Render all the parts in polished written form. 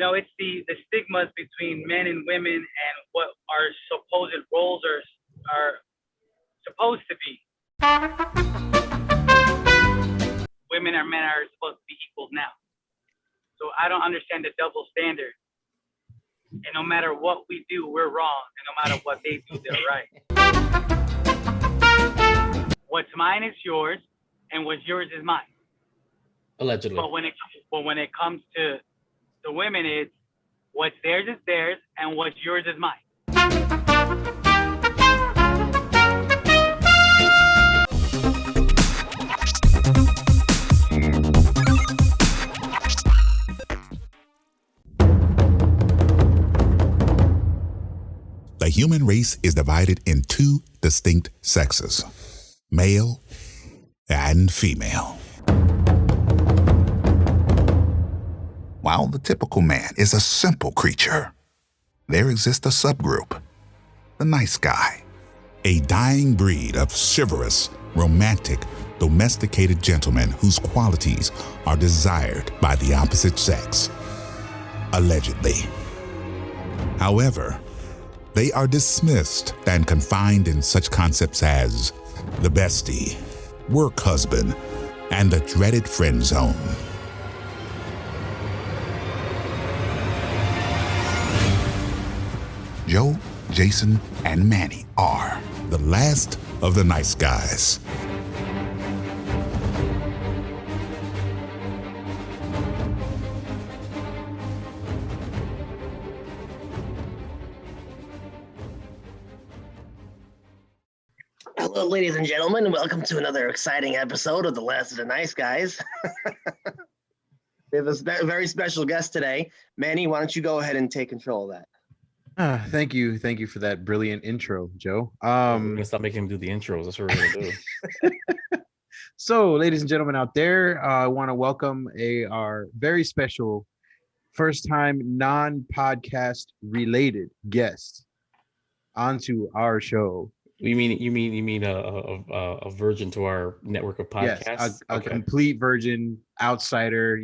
It's the stigmas between men and women and what our supposed roles are supposed to be. Women and men are supposed to be equal now. So I don't understand the double standard. And no matter what we do, we're wrong. And no matter what they do, they're right. What's mine is yours, and what's yours is mine. Allegedly. But when it comes to the women, it's what's theirs is theirs, and what's yours is mine. The human race is divided in two distinct sexes, male and female. While the typical man is a simple creature, there exists a subgroup, the nice guy, a dying breed of chivalrous, romantic, domesticated gentlemen whose qualities are desired by the opposite sex, allegedly. However, they are dismissed and confined in such concepts as the bestie, work husband, and the dreaded friend zone. Joe, Jason, and Manny are the last of the nice guys. Hello, ladies and gentlemen, and welcome to another exciting episode of The Last of the Nice Guys. We have a very special guest today. Manny, why don't you go ahead and take control of that? Thank you for that brilliant intro, Joe. We're gonna stop making him do the intros. That's what we're gonna do. So, ladies and gentlemen out there, I want to welcome our very special first-time non-podcast related guest onto our show. You mean a virgin to our network of podcasts? Yes, a complete virgin, outsider.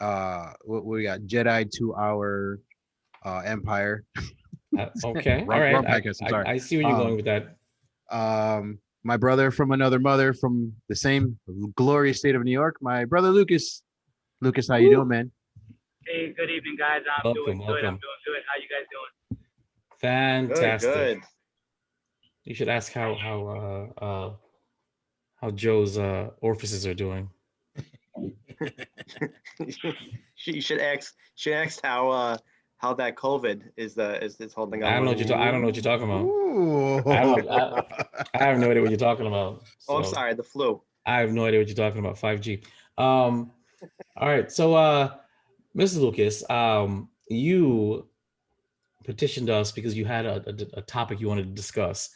What we got? Jedi to our empire. Okay, all right. I see where you're going with that. My brother from another mother from the same glorious state of New York. My brother Lucas. Lucas, how you doing, man? Hey, good evening, guys. I'm doing good. How you guys doing? Fantastic. Good. You should ask how Joe's orifices are doing. You should ask how that COVID is holding up. I don't know what you're talking about. I have no idea what you're talking about. So. Oh, I'm sorry, the flu. I have no idea what you're talking about. 5G. All right. So, Mr. Lucas, you petitioned us because you had a topic you wanted to discuss.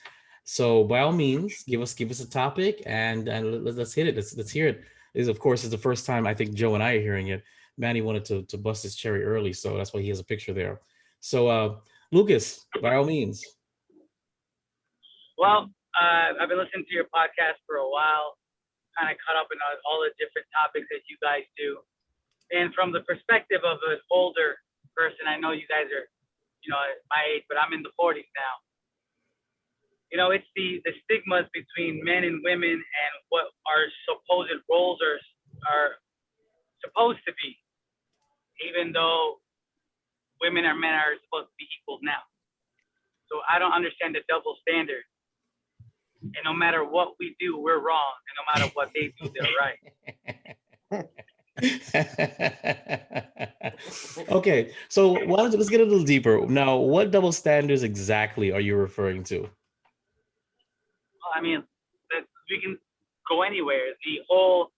So, by all means, give us a topic and let's hit it. Let's hear it. This, of course, is the first time I think Joe and I are hearing it. Manny wanted to bust his cherry early, so that's why he has a picture there. So, Lucas, by all means. Well, I've been listening to your podcast for a while, kind of caught up in all the different topics that you guys do. And from the perspective of an older person, I know you guys are, my age, but I'm in the 40s now. It's the stigmas between men and women and what our supposed roles are supposed to be, even though women and men are supposed to be equal now. So I don't understand the double standard. And no matter what we do, we're wrong. And no matter what they do, they're right. Okay, so let's get a little deeper. Now, what double standards exactly are you referring to? I mean, we can go anywhere. The whole,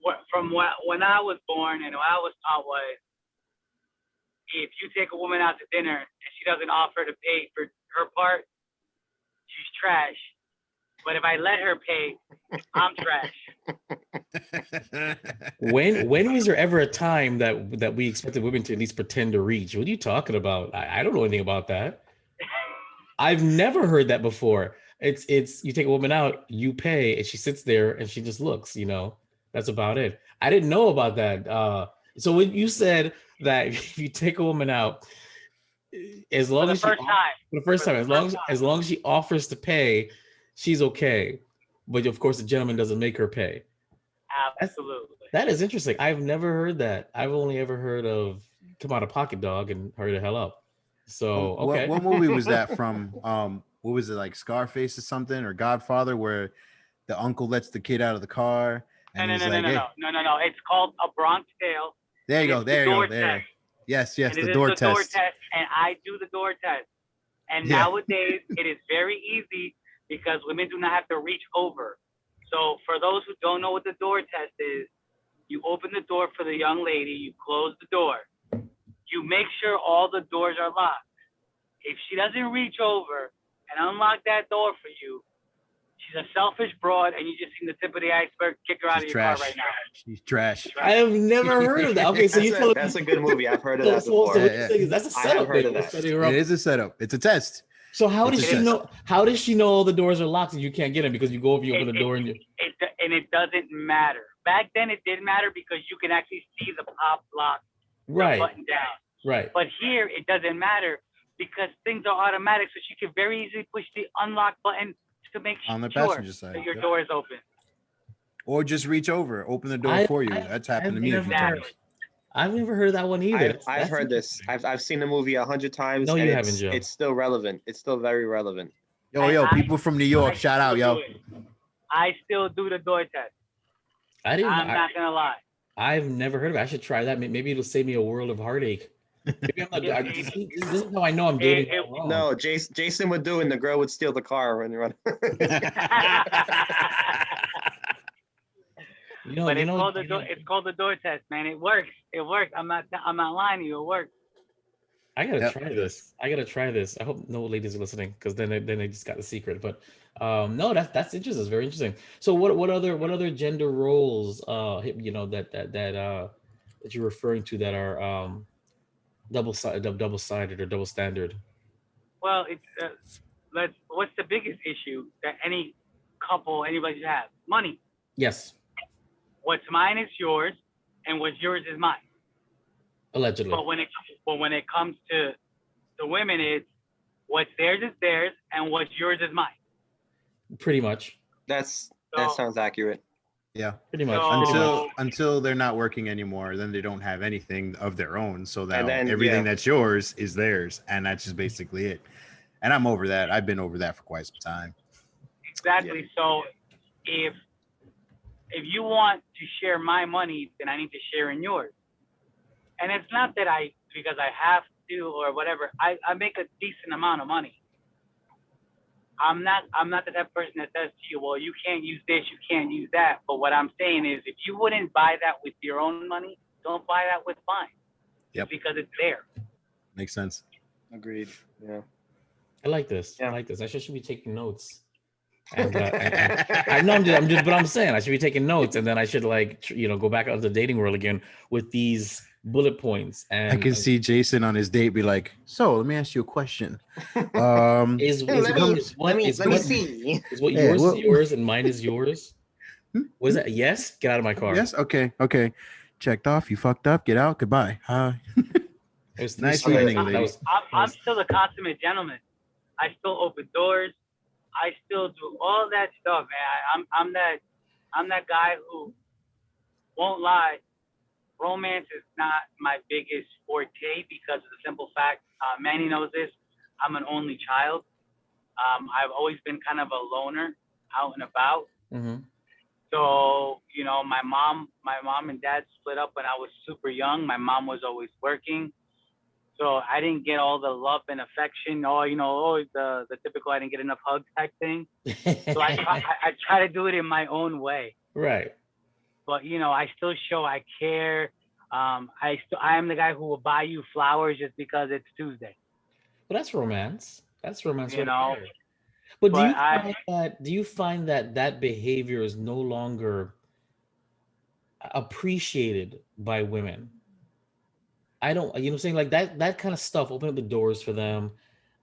when I was born and what I was taught was, if you take a woman out to dinner and she doesn't offer to pay for her part, she's trash. But if I let her pay, I'm trash. When was there ever a time that we expected women to at least pretend to reach? What are you talking about? I don't know anything about that. I've never heard that before. It's you take a woman out, you pay, and she sits there and she just looks, That's about it. I didn't know about that. So when you said that if you take a woman out, as long as For the first time, as long as she offers to pay, she's okay. But of course, the gentleman doesn't make her pay. absolutely. That is interesting. I've never heard that. I've only ever heard of come out of pocket dog and hurry the hell up. So okay. What movie was that from? What was it, like Scarface or something, or Godfather, where the uncle lets the kid out of the car and he's like, "Hey, No. It's called A Bronx Tale. there you go, there you go, there." Yes, And the door test. And I do the door test. And Yeah. nowadays, it is very easy because women do not have to reach over. So for those who don't know what the door test is, you open the door for the young lady, you close the door. You make sure all the doors are locked. If she doesn't reach over and unlock that door for you, she's a selfish broad, and you just seen the tip of the iceberg. Kick her out of your car right now. She's trash. I have never heard of that. Okay, so That's a good movie. I've heard of that before. So what you're saying is that's a I setup. have heard of that. It is a setup. It's a test. So how It's does a she test. know? How does she know all the doors are locked and you can't get in because you go over, you open the door, and you. It doesn't matter. Back then, it did matter because you can actually see the pop lock Right. button down. Right. But here, it doesn't matter because things are automatic. So she can very easily push the unlock button to make On the sure passenger side, that your yep. door is open. Or just reach over, open the door for you. That's happened to me a few times. I've never heard of that one either. I've heard this. I've seen the movie 100 times. No, and you it's, haven't, Joe. It's still relevant. It's still very relevant. Yo, people from New York, shout out, yo. I still do the door test. I'm not gonna lie. I've never heard of it. I should try that. Maybe it'll save me a world of heartache. Maybe I'm not, this is how I know I'm dating. wrong. No, Jason would do, and the girl would steal the car and run. It's called the door test, man. It works. It works. I'm not lying to you. It works. I gotta try this. I hope no ladies are listening because then they just got the secret. But no, that's interesting. It's very interesting. So what other gender roles that you're referring to that are double-sided or double standard? Well, it's what's the biggest issue that anybody should have? Money. Yes. What's mine is yours, and what's yours is mine. Allegedly. But when it comes to the women, it's what's theirs is theirs, and what's yours is mine. Pretty much. That sounds accurate. Yeah. Pretty much. Until they're not working anymore, then they don't have anything of their own. So that then, everything that's yours is theirs, and that's just basically it. And I'm over that. I've been over that for quite some time. Exactly. Yeah. So if you want to share my money, then I need to share in yours. And it's not that because I have to or whatever. I make a decent amount of money. I'm not the type of person that says to you, well, you can't use this, you can't use that. But what I'm saying is, if you wouldn't buy that with your own money, don't buy that with mine. Yep. Because it's there. Makes sense. Agreed. Yeah. I like this. Yeah. I like this. I should be taking notes. And I know but I'm saying I should be taking notes, and then I should go back out to the dating world again with these bullet points. And I can see Jason on his date be like, "So let me ask you a question. Let me see. Is what yours is yours and mine is yours? Was that yes? Get out of my car. Yes. Okay. Checked off. You fucked up. Get out. Goodbye. Nice evening, ladies. I'm still a consummate gentleman. I still open doors. I still do all that stuff, man. I'm that guy who won't lie. Romance is not my biggest forte because of the simple fact, Manny knows this, I'm an only child. I've always been kind of a loner out and about. Mm-hmm. So, my mom and dad split up when I was super young. My mom was always working. So I didn't get all the love and affection, the typical I didn't get enough hugs type thing. So I try to do it in my own way. Right. But, I still show I care. I am the guy who will buy you flowers just because it's Tuesday. Well, that's romance. That's romance. But do you find that behavior is no longer appreciated by women? I don't, what I'm saying, like that kind of stuff, open up the doors for them,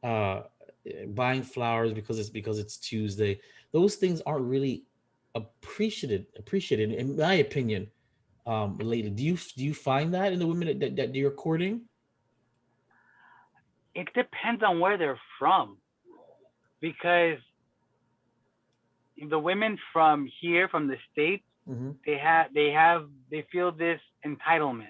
buying flowers because it's Tuesday. Those things aren't really appreciated in my opinion, lately. Do you find that in the women that you're courting? It depends on where they're from, because the women from here, from the States, Mm-hmm. they feel this entitlement.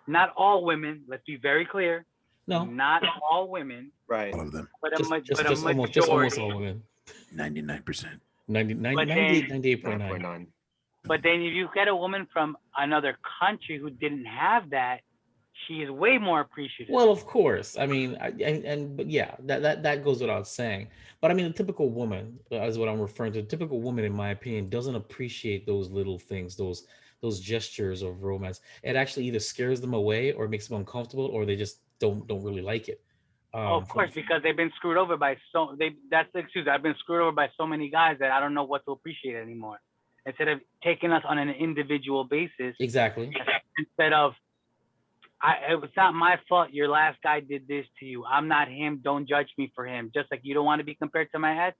Not all women, let's be very clear, No, not all women, Right. All of them. but a just almost majority. all women. 99%. 98.9. But then if you get a woman from another country who didn't have that, she is way more appreciative. Well, of course. I mean, but yeah, that goes without saying. But I mean, the typical woman, is what I'm referring to. The typical woman, in my opinion, doesn't appreciate those little things, those gestures of romance. It actually either scares them away or makes them uncomfortable, or they just don't really like it. Of course, because they've been screwed over by that's the excuse. I've been screwed over by so many guys that I don't know what to appreciate anymore. Instead of taking us on an individual basis, Exactly. instead of it was not my fault. Your last guy did this to you. I'm not him. Don't judge me for him. Just like you don't want to be compared to my ex,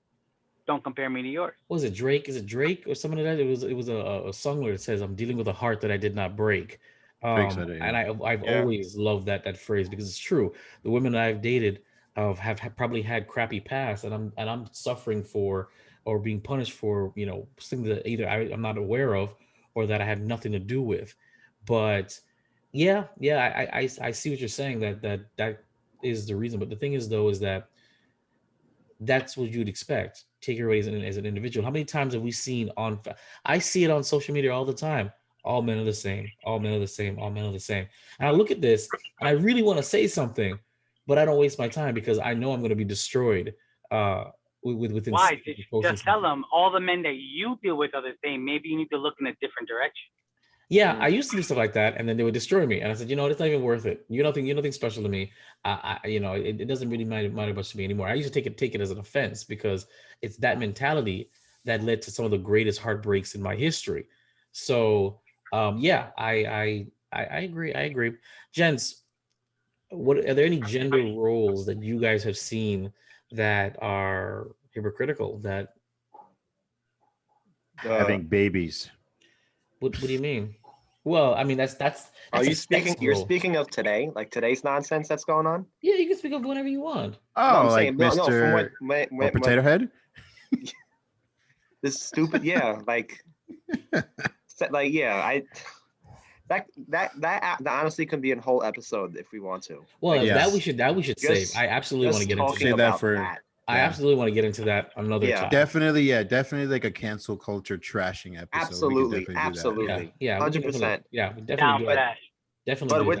don't compare me to yours. What was it, Drake? Is it Drake or something like that? It was a song where it says, "I'm dealing with a heart that I did not break." Drake said it, yeah. And I've Yeah. always loved that phrase, because it's true. The women that I've dated have probably had crappy past, and I'm suffering for or being punished for, something that either I'm not aware of or that I had nothing to do with. But yeah, I see what you're saying, that is the reason. But the thing is, though, is that that's what you'd expect. Take everybody as an individual. How many times have we seen I see it on social media all the time. All men are the same. All men are the same. All men are the same. And I look at this and I really want to say something, but I don't waste my time because I know I'm going to be destroyed. Within Why? posting Just tell something. them all the men that you deal with are the same. Maybe you need to look in a different direction. Yeah, I used to do stuff like that, and then they would destroy me. And I said, it's not even worth it. You're nothing special to me. It doesn't really matter much to me anymore. I used to take it as an offense, because it's that mentality that led to some of the greatest heartbreaks in my history. So, yeah, I agree. I agree. Gents, what are there any gender roles that you guys have seen that are hypocritical? Having babies. What do you mean? Well, I mean, that's Are a you sex speaking? You're role. speaking of today, like today's nonsense that's going on. Yeah, you can speak of whatever you want. No, Oh, I'm like saying no, from Mr. when Potato Head? this stupid, yeah, like yeah, that honestly can be a whole episode if we want to. Well, Yes. that we should save. Just- I absolutely want to Just get into talking Save that about for- that. I yeah. absolutely want to get into that another Yeah. time. Definitely like a cancel culture trashing episode. Absolutely, We could definitely do that. absolutely. Yeah, we can 100%. Yeah, we Down definitely for do that. Definitely But do with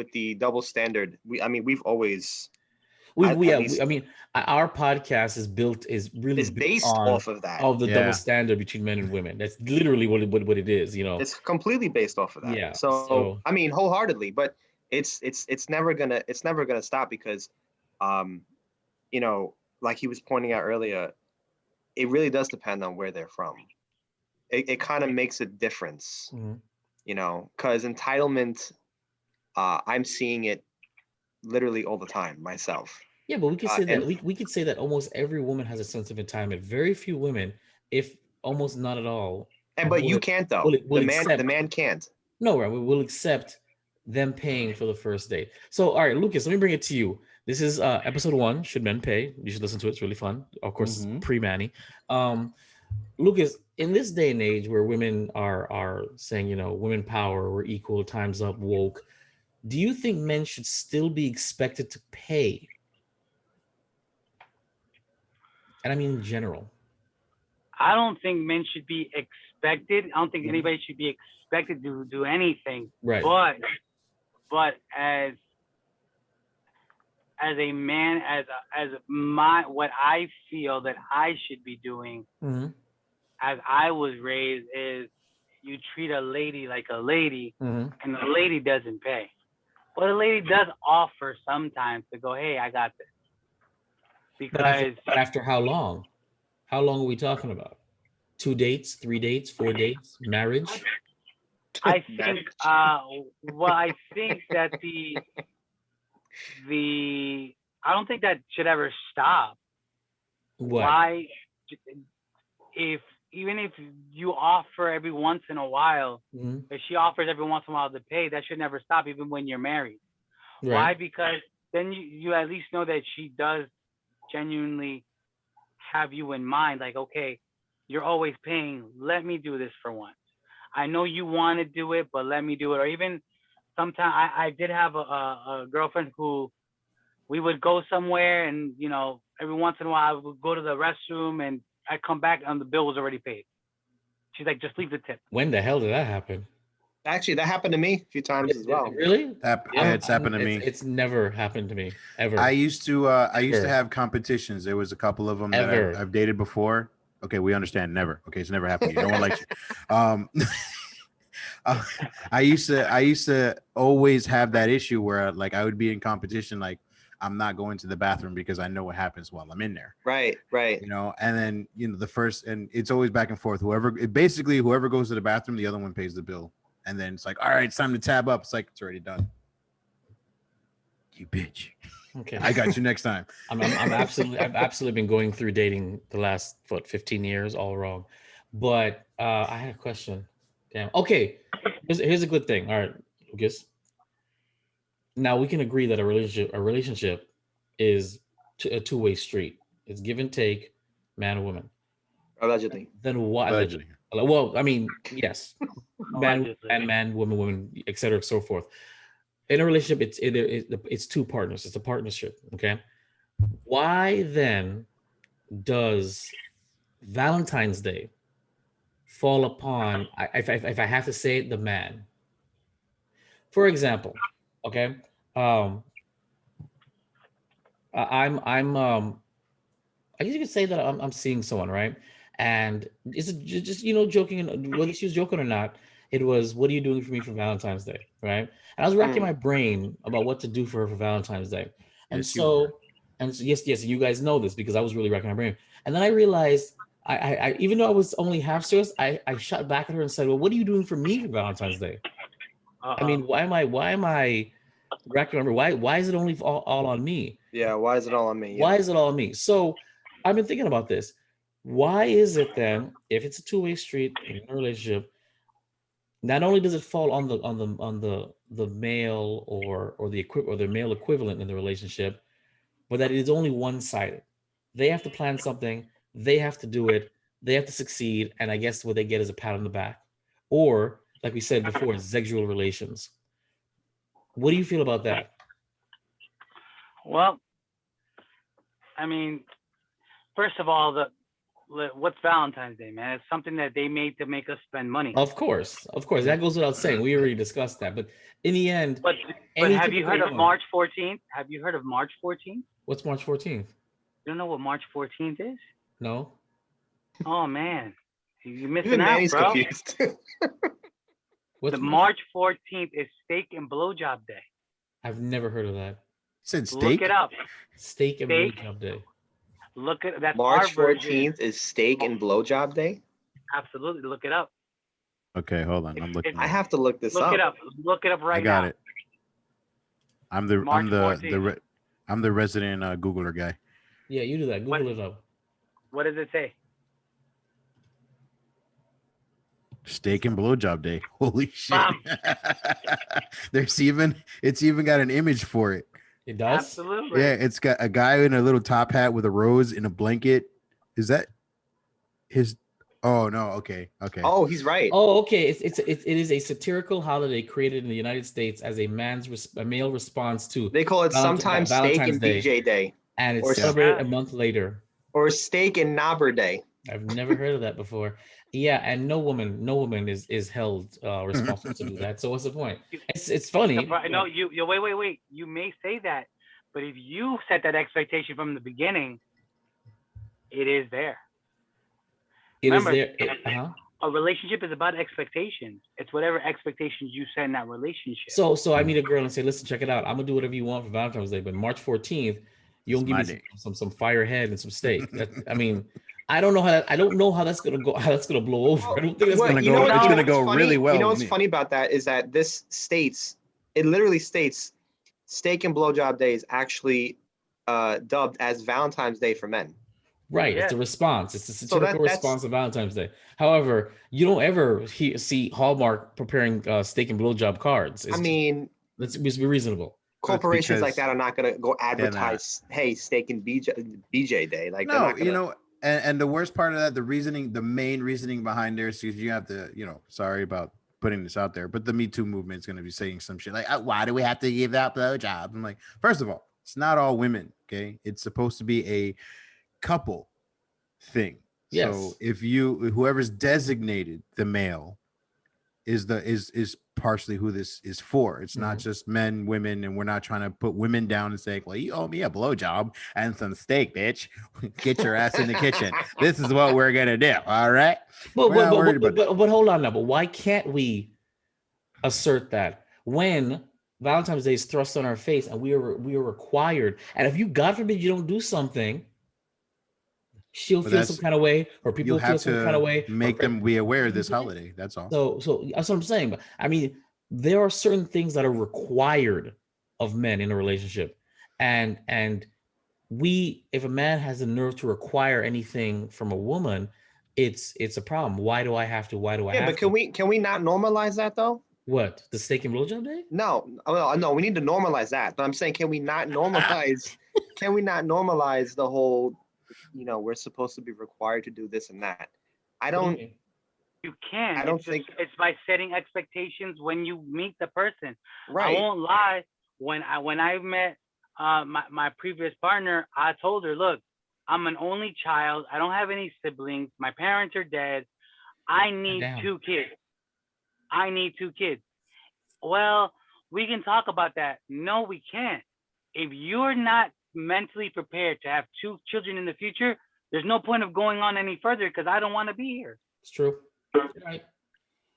that. the double standard, we've always I least- mean, our podcast is really is built based on off of that. the Yeah. double standard between men and women. That's literally what it is. It's completely based off of that. Yeah, So, so- I mean, wholeheartedly, but it's never gonna stop because, like he was pointing out earlier, it really does depend on where they're from. It kind of makes a difference, Mhm. because entitlement, I'm seeing it literally all the time myself. Yeah, but we could say that and- we could say that almost every woman has a sense of entitlement. Very few women, if almost not at all. But you will- can't though. will the accept- man can't. No, right? We will accept them paying for the first date. So, all right, Lucas, let me bring it to you. This is episode 1. Should men pay? You should listen to it. It's really fun. Of course, Mhm. it's pre-Manny. Lucas, in this day and age where women are saying, women power, we're equal, time's up, woke. Do you think men should still be expected to pay? And I mean in general. I don't think men should be expected. I don't think anybody should be expected to do anything. Right. But as a man, what I feel that I should be doing, Mhm. as I was raised, is you treat a lady like a lady, Mhm. and the lady doesn't pay. But a lady does offer sometimes to go, hey, I got this. Because But after how long? How long are we talking about? 2 dates, 3 dates, 4 dates, marriage? I think, I think that I don't think that should ever stop. What? Why? If even if you offer every once in a while, Mhm. if she offers every once in a while to pay, that should never stop, even when you're married. Why? Right. Because then you at least know that she does genuinely have you in mind. Like, okay, you're always paying. Let me do this for once. I know you want to do it, but let me do it. Or even sometimes I did have a girlfriend who we would go somewhere, and every once in a while I would go to the restroom, and I come back and the bill was already paid. She's like, just leave the tip. When the hell did that happen? Actually, that happened to me a few times as well. Really? Yeah, it's happened to me. It's never happened to me ever. I used to Ever. have competitions. There was a couple of them that Ever. I've dated before. Okay, we understand. Never. Okay, it's never happened to you. No one likes you. I used to always have that issue where like I would be in competition, like I'm not going to the bathroom because I know what happens while I'm in there. Right. And then the first, and it's always back and forth. Whoever goes to the bathroom, the other one pays the bill. And then it's like, all right, it's time to tab up. It's like, it's already done. You bitch. Okay. I got you next time. I've absolutely been going through dating the last 15 years all wrong. But I had a question. Damn. Okay. Here's a good thing. All right, Lucas. Now we can agree that a relationship is a two-way street. It's give and take, man and woman. Allegedly. Then why? Allegedly. Well, I mean, yes. Man, Allegedly. woman, etc., and so forth. In a relationship, it's two partners. It's a partnership. Okay. Why then does Valentine's Day fall upon, if I have to say it, the man? For example, okay, I guess you could say that I'm seeing someone, right? And is it just joking? Whether she was joking or not, it was, what are you doing for me for Valentine's Day, right? And I was racking my brain about what to do for her for Valentine's Day, and Yes, you were. yes, you guys know this because I was really racking my brain, and then I realized I even though I was only half serious, I shot back at her and said, well, what are you doing for me for Valentine's Day? I mean, why am I racking my brain? Why is it only all on me? Yeah. Why is it all on me? Yeah. Why is it all on me? So I've been thinking about this. Why is it then, if it's a two-way street in a relationship, not only does it fall on the male or the male equivalent in the relationship, but that it is only one-sided. They have to plan something, they have to do it, they have to succeed, and I guess what they get is a pat on the back. Or, like we said before, sexual relations. What do you feel about that? Well, I mean, first of all, what's Valentine's Day, man? It's something that they made to make us spend money. Of course, that goes without saying. We already discussed that, but in the end, But have you heard of March 14th? Have you heard of March 14th? What's March 14th? You don't know what March 14th is? No. Oh man, you're missing Even out, Manny's bro. confused. What's The March 14th is Steak and Blowjob Day. I've never heard of that. You said steak? Look it up. Steak and Steak. blowjob day. Look at that's March our version. 14th is Steak and Blowjob Day. Absolutely, look it up. Okay, hold on. I'm looking. I have to look this Look up. it up. Look it up right I got now. it. I'm the March I'm the 14th. I'm the resident Googler guy. Yeah, you do that. Google it up. What does it say? Steak and blowjob day. Holy shit! Wow. It's even got an image for it. It does. Absolutely. Yeah, it's got a guy in a little top hat with a rose in a blanket. Is that his? Oh no. Okay. Oh, he's right. Oh, okay. It is a satirical holiday created in the United States as a male response to They call it sometimes Steak Valentine's and Day. BJ Day and it's or celebrated a month later. or Steak and Knobber Day. I've never heard of that before. Yeah, and no woman is held responsible to do that. So what's the point? It's funny. No, you wait. You may say that, but if you set that expectation from the beginning, it is there. Remember, a relationship is about expectations. It's whatever expectations you set in that relationship. So I meet a girl and say, listen, check it out. I'm gonna do whatever you want for Valentine's Day, but March 14th, you'll give me some fire head and some steak. I mean, I don't know how that's gonna go. How that's gonna blow over. I don't think that's gonna go. It's gonna go really well. You know what's funny about that is that this states, it literally states, Steak and Blowjob Day is actually dubbed as Valentine's Day for men. Right. Yeah. It's a response. It's a So satirical that's response to Valentine's Day. However, you don't ever see Hallmark preparing steak and blowjob cards. I It's just, mean, let's be reasonable. corporations like because- that are not going to go nah. advertise, hey, steak and BJ day. Like they're No, not gonna, and the worst part of that, the main reasoning behind there is you have to, sorry about putting this out there, but the Me Too movement is going to be saying some shit like, why do we have to give out blowjobs? I'm like, first of all, it's not all women, okay? It's supposed to be a couple thing. Yes. So if whoever's designated the male is partially who this is for. It's not just men, women, and we're not trying to put women down and say, well, you owe me a blowjob and some steak, bitch. Get your ass in the kitchen. This is what we're gonna do. All right. But We're not worried about that. but hold on now. But why can't we assert that when Valentine's Day is thrust on our face and we are required? And if you, God forbid, you don't do something, she'll But feel some kind of way, or You people feel have some kind of to way. make them be aware of this holiday. That's all. So that's what I'm saying. But I mean, there are certain things that are required of men in a relationship, and if a man has the nerve to require anything from a woman, it's a problem. Why do I have to? Why do I yeah, have but to? can we not normalize that though? What, the steak and blowjob day? No, well, no, we need to normalize that. But I'm saying, can we not normalize? Can we not normalize the whole? We're supposed to be required to do this and that. I What do you don't. mean? You can. I don't It's think- it's by setting expectations when you meet the person. Right. I won't lie. When I met my previous partner, I told her, look, I'm an only child. I don't have any siblings. My parents are dead. I need Damn. 2 kids. I need 2 kids. Well, we can talk about that. No, we can't. If you're not mentally prepared to have 2 children in the future, there's no point of going on any further because I don't want to be here. It's true. Right.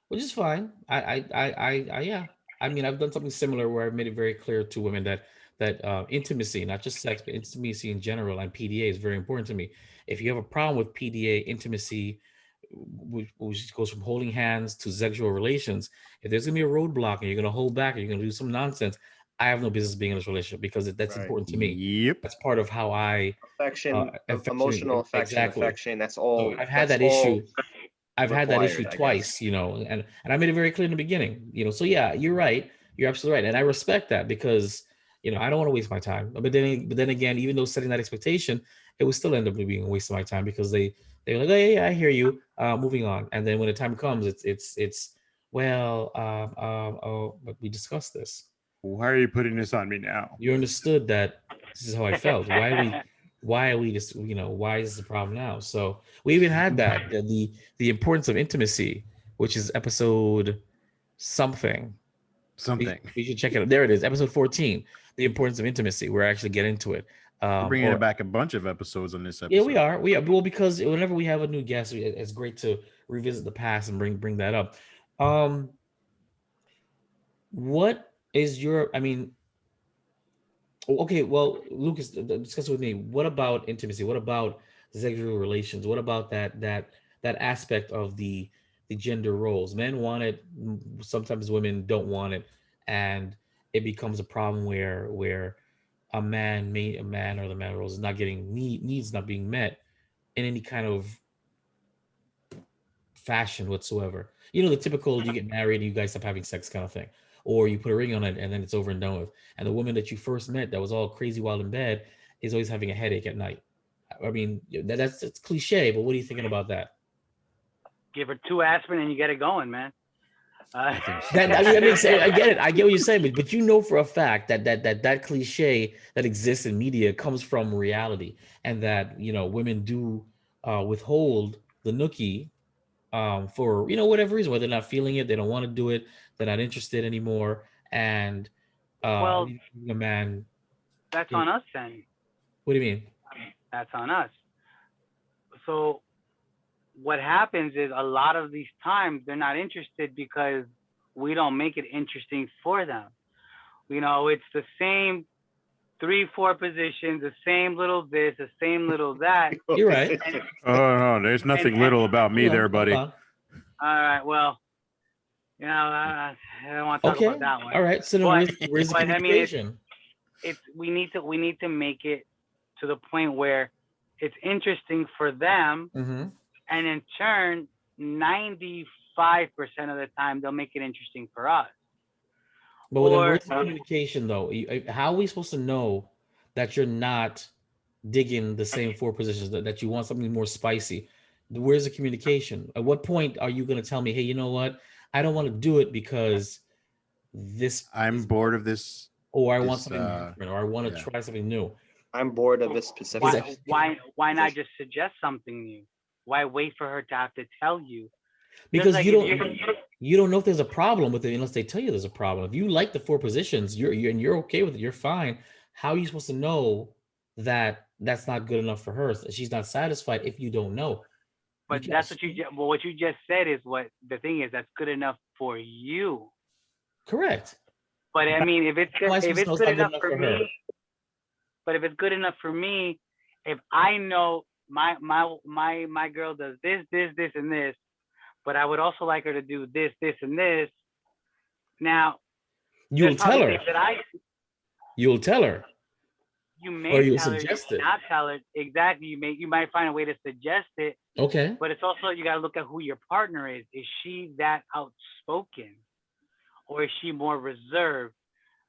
Which is fine. Yeah. I mean, I've done something similar where I've made it very clear to women that intimacy, not just sex, but intimacy in general and PDA is very important to me. If you have a problem with PDA, intimacy, which goes from holding hands to sexual relations, if there's gonna be a roadblock and you're gonna hold back and you're gonna do some nonsense, I have no business being in this relationship because that's Right. important to me. Yep. That's part of how I Affection, affection, emotional exactly. affection. That's all. So I've had that's that all issue. I've had that issue required, I twice, guess. and I made it very clear in the beginning, so yeah, you're right. You're absolutely right. And I respect that because, I don't want to waste my time. But then again, even though setting that expectation, it would still end up being a waste of my time because they're like, oh yeah, I hear you. Moving on. And then when the time comes, it's but we discussed this. Why are you putting this on me now? You understood that this is how I felt. Why are we just, why is this a problem now? So we even had that, the importance of intimacy, which is episode something. We should check it out. There it is, episode 14, the importance of intimacy. We're actually getting into it. We're bringing it back a bunch of episodes on this episode. Yeah, we are. Well, because whenever we have a new guest, it's great to revisit the past and bring that up. What is your, okay, well, Lucas, discuss with me. What about intimacy? What about sexual relations? What about that aspect of the gender roles? Men want it, sometimes women don't want it, and it becomes a problem where a man or the man roles is not getting needs not being met in any kind of fashion whatsoever. The typical, you get married and you guys stop having sex kind of thing, or you put a ring on it and then it's over and done with. And the woman that you first met that was all crazy wild in bed is always having a headache at night. I mean, that's cliche, but what are you thinking about that? Give her 2 aspirin and you get it going, man. I get it. I get what you're saying, but for a fact that cliche that exists in media comes from reality, and that women do withhold the nookie for whatever reason, whether they're not feeling it, they don't want to do it, they're not interested anymore, and well, a man. That's on us then. What do you mean? That's on us. So what happens is a lot of these times they're not interested because we don't make it interesting for them. It's the same 3-4 positions, the same little this, the same little that. You're right. Oh no, there's nothing little about me there, buddy. All right, well, I don't want to talk about that one. All right, so where's the communication? We need to make it to the point where it's interesting for them, Mm-hmm. and in turn, 95% of the time they'll make it interesting for us. But then Or where's the communication though? How are we supposed to know that you're not digging the same four positions, that you want something more spicy? Where's the communication? At what point are you going to tell me, hey, you know what? I don't want to do it because this, I'm bored of this. or I want this, something different, or I want to yeah. try something new. I'm bored of this specific. why not just suggest something new? Why wait for her to have to tell you? Because like you if don't you don't know if there's a problem with it unless they tell you there's a problem. If you like the four positions, you're okay with it, you're fine. How are you supposed to know that that's not good enough for her? She's not satisfied if you don't know. But that's what what you just said is what the thing is. That's good enough for you. Correct. But I mean, if it's How am I if supposed to it's know it's good not enough for her? me, but if it's good enough for me, if I know my girl does this, and this, but I would also like her to do this, and this. Now, You'll tell her. that You'll tell her. you may Or you'll tell her, suggest you it. may not tell her. Exactly. You might find a way to suggest it, Okay. but it's also you got to look at who your partner is. Is she that outspoken, or is she more reserved?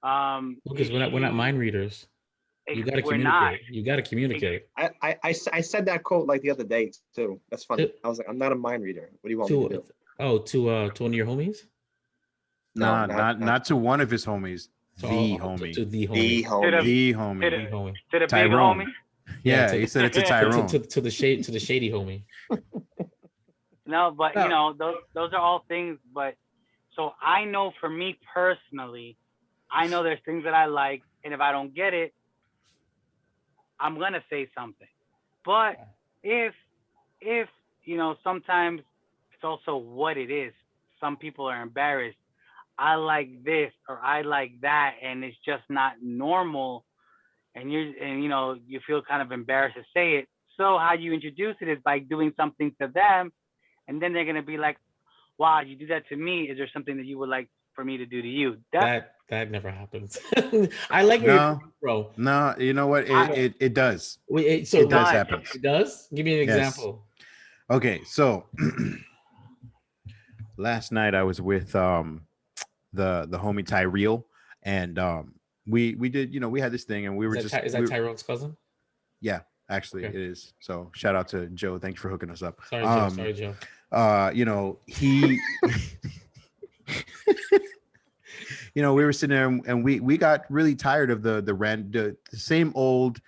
Because we're not mind readers. You got to We're not. communicate. You got to communicate. I said that quote like the other day too. That's funny. I was like, I'm not a mind reader. What do you want me to do? To one of your homies? Nah, No, not to one of his homies. The homie. To the homie. The homie. The To homie. The homie. the big Tyrone. homie. Yeah, to- he said it to to- Tyrone. To the shady homie. No, but No. you know, those are all things. But so I know for me personally, I know there's things that I like, and if I don't get it, I'm gonna say something. But if you know, sometimes it's also what it is. Some people are embarrassed. I like this or I like that, and it's just not normal. And you know, you feel kind of embarrassed to say it. So how you introduce it is by doing something to them, and then they're gonna be like, "Wow, you do that to me. Is there something that you would like for me to do to you?" That never happens. I like where No. you're coming from. No, you know what? It does. Wait, so It does does. happen. It does? Give me an Yes. example. Okay, so last night I was with the homie Tyrell, and we did, you know, we had this thing, and we were Is that Tyrone's cousin? yeah, actually Okay. it is. So shout out to Joe. Thanks for hooking us up. Sorry, Joe. You know, he you know, we were sitting there and we got really tired of the same old,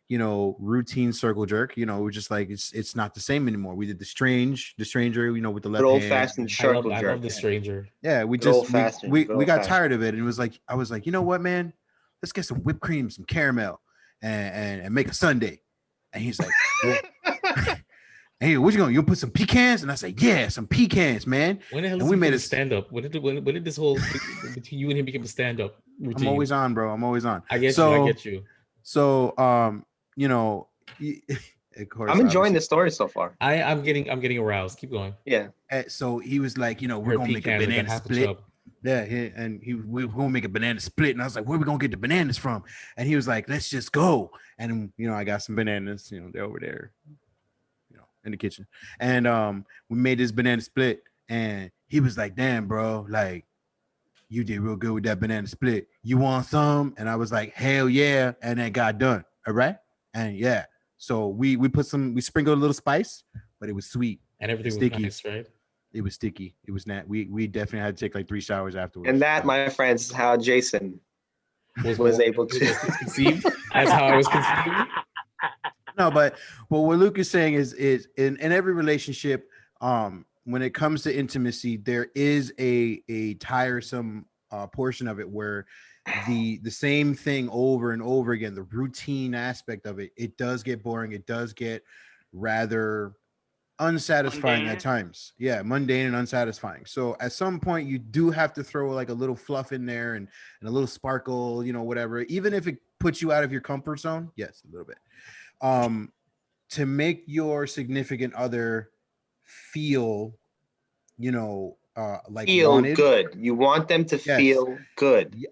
you know, routine circle jerk. You know, we're just like, it's not the same anymore. We did the stranger, you know, with the left Good old hand. fashioned I love circle jerk. the stranger. Yeah, we Good just old-fashioned, we good got old-fashioned. tired of it, and it was like, I was like, you know what, man, let's get some whipped cream, some caramel, and make a sundae. And he's like, well, hey, what you gonna put some pecans? And I say, yeah, some pecans, man. When the hell And did we we made made a a stand up? When did this whole between you and him become a stand up routine? I'm always on, bro. I'm always on. I get so, you. I get you. So, you know, of course, I'm enjoying obviously. the story so far. I'm getting aroused. Keep going. Yeah. So he was like, you know, we're We're gonna make a pecan, we got banana half a split. chub. Yeah, we're gonna make a banana split, and I was like, where are we gonna get the bananas from? And he was like, let's just go. And you know, I got some bananas. You know, they're over there, you know, in the kitchen. And we made this banana split, and he was like, damn, bro, like you did real good with that banana split. You want some? And I was like, hell yeah, and that got done. All right, and yeah. So we sprinkled a little spice, but it was sweet. And everything Sticky. was nice, right? It was sticky. It was not. We definitely had to take like 3 showers afterwards. And that, my friends, is how Jason was born- able to. was conceived. That's how I was conceived. No, but what Luke is saying is in every relationship, when it comes to intimacy, there is a tiresome portion of it where the same thing over and over again, the routine aspect of it, it does get boring. It does get rather unsatisfying Mundane. at times. Yeah, mundane and unsatisfying. So at some point you do have to throw like a little fluff in there and a little sparkle, you know, whatever, even if it puts you out of your comfort zone. Yes, a little bit. To make your significant other feel, you know, like Feel wanted. good. You want them to Yes. feel good. You